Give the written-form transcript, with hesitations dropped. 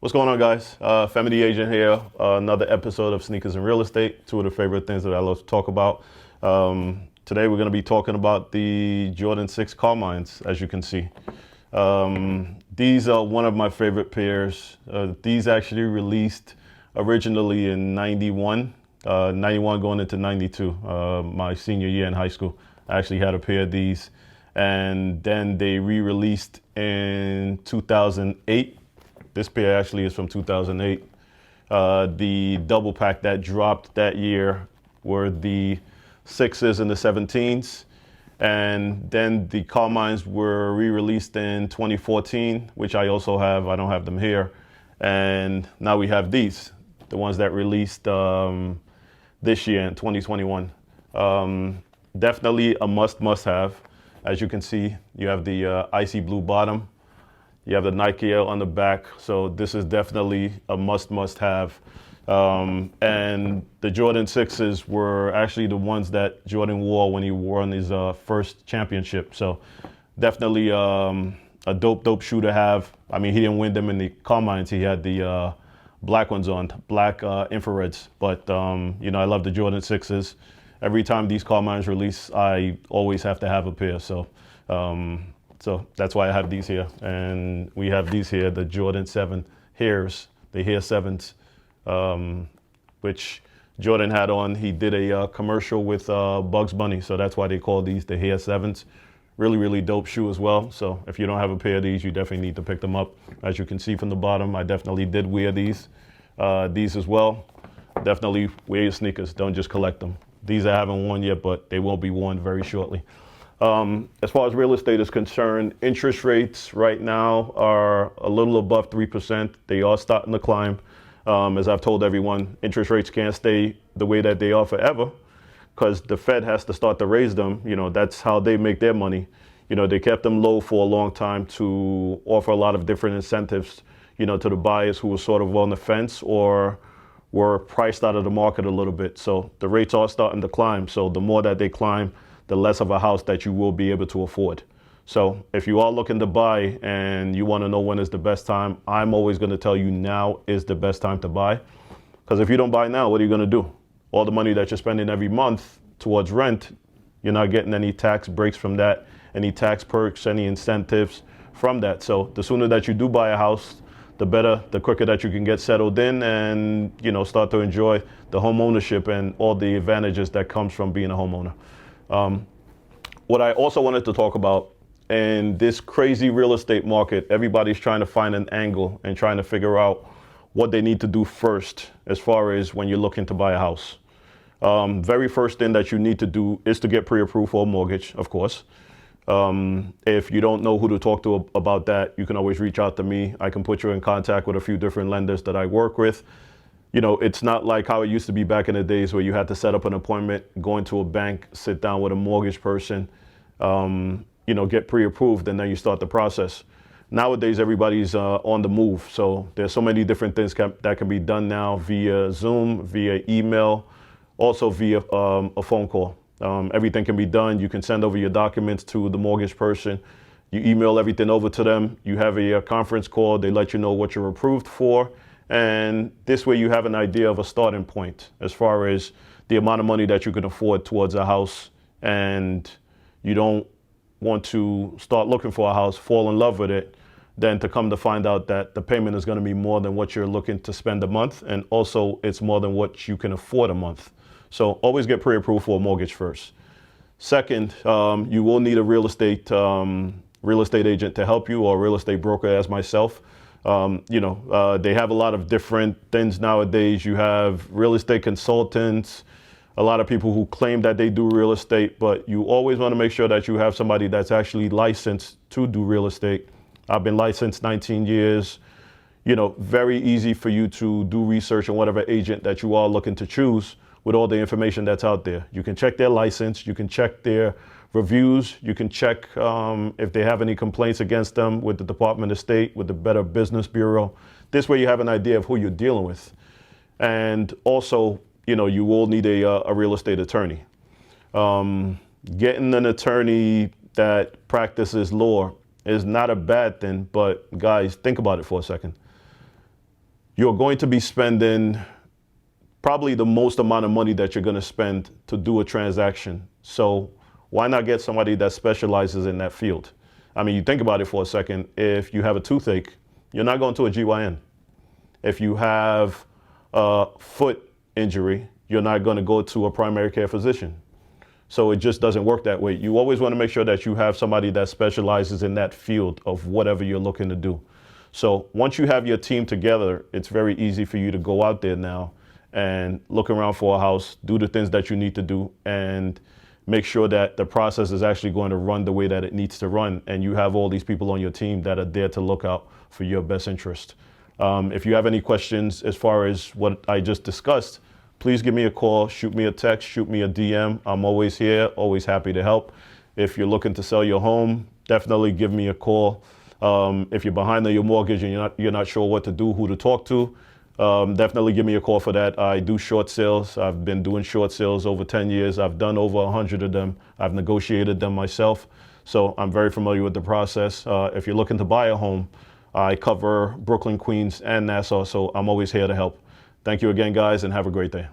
What's going on, guys? Femi The Agent here. Another episode of Sneakers and Real Estate. Two of the favorite things that I love to talk about. Today we're going to be talking about the Jordan 6 Carmines, as you can see. These are one of my favorite pairs. These actually released originally in 91, 91 going into 92, my senior year in high school. I actually had a pair of these. And then they re-released in 2008. This pair actually is from 2008. The double pack that dropped that year were the 6s and the 17s. And then the Carmines were re-released in 2014, which I also have. I don't have them here. And now we have these, the ones that released this year in 2021. Definitely a must have. As you can see, you have the icy blue bottom. You have the Nike Air on the back, so this is definitely a must have. And the Jordan 6s were actually the ones that Jordan wore when he won his first championship. So definitely a dope shoe to have. I mean, he didn't win them in the Carmines. He had the black ones on, black infrareds. But, I love the Jordan 6s. Every time these Carmines release, I always have to have a pair. So that's why I have these here. And we have these here, the Jordan 7 Hares, the Hare 7s, which Jordan had on. He did a commercial with Bugs Bunny, so that's why they call these the Hare 7s. Really dope shoe as well. So if you don't have a pair of these, you definitely need to pick them up. As you can see from the bottom, I definitely did wear these as well. Definitely wear your sneakers, don't just collect them. These I haven't worn yet, but they will be worn very shortly. As far as real estate is concerned, interest rates right now are a little above 3%. They are starting to climb. As I've told everyone, interest rates can't stay the way that they are forever because the Fed has to start to raise them. That's how they make their money. They kept them low for a long time to offer a lot of different incentives, to the buyers who were sort of on the fence or were priced out of the market a little bit. So the rates are starting to climb. So the more that they climb, the less of a house that you will be able to afford. So if you are looking to buy and you want to know when is the best time, I'm always going to tell you now is the best time to buy. Because if you don't buy now, what are you going to do? All the money that you're spending every month towards rent, you're not getting any tax breaks from that, any tax perks, any incentives from that. So the sooner that you do buy a house, the better, the quicker that you can get settled in and, start to enjoy the home ownership and all the advantages that comes from being a homeowner. What I also wanted to talk about in this crazy real estate market, everybody's trying to find an angle and trying to figure out what they need to do first as far as when you're looking to buy a house. Very first thing that you need to do is to get pre-approved for a mortgage, of course. If you don't know who to talk to about that, you can always reach out to me. I can put you in contact with a few different lenders that I work with. It's not like how it used to be back in the days where you had to set up an appointment, go into a bank, sit down with a mortgage person, get pre-approved, and then you start the process. Nowadays, everybody's on the move. So there's so many different things that can be done now via Zoom, via email, also via a phone call. Everything can be done. You can send over your documents to the mortgage person. You email everything over to them. You have a conference call. They let you know what you're approved for. And this way you have an idea of a starting point as far as the amount of money that you can afford towards a house. And you don't want to start looking for a house, fall in love with it, then to come to find out that the payment is going to be more than what you're looking to spend a month. And also it's more than what you can afford a month. So always get pre-approved for a mortgage first. Second, you will need a real estate agent to help you, or a real estate broker as myself. They have a lot of different things nowadays. You have real estate consultants, a lot of people who claim that they do real estate, but you always want to make sure that you have somebody that's actually licensed to do real estate. I've been licensed 19 years. Very easy for you to do research on whatever agent that you are looking to choose with all the information that's out there. You can check their license, you can check their reviews, you can check if they have any complaints against them with the Department of State, with the Better Business Bureau. This way you have an idea of who you're dealing with. And also, you will need a real estate attorney. Getting an attorney that practices law is not a bad thing, but guys, think about it for a second. you're going to be spending probably the most amount of money that you're going to spend to do a transaction. So why not get somebody that specializes in that field? I mean, you think about it for a second. If you have a toothache, you're not going to a GYN. If you have a foot injury, you're not going to go to a primary care physician. So it just doesn't work that way. You always want to make sure that you have somebody that specializes in that field of whatever you're looking to do. So once you have your team together, it's very easy for you to go out there now and look around for a house, do the things that you need to do, and make sure that the process is actually going to run the way that it needs to run. And you have all these people on your team that are there to look out for your best interest. If you have any questions as far as what I just discussed, please give me a call, shoot me a text, shoot me a DM. I'm always here, always happy to help. If you're looking to sell your home, definitely give me a call. If you're behind on your mortgage and you're not sure what to do, who to talk to, definitely give me a call for that. I do short sales. I've been doing short sales over 10 years. I've done over 100 of them. I've negotiated them myself. So I'm very familiar with the process. If you're looking to buy a home, I cover Brooklyn, Queens, and Nassau, so I'm always here to help. Thank you again, guys, and have a great day.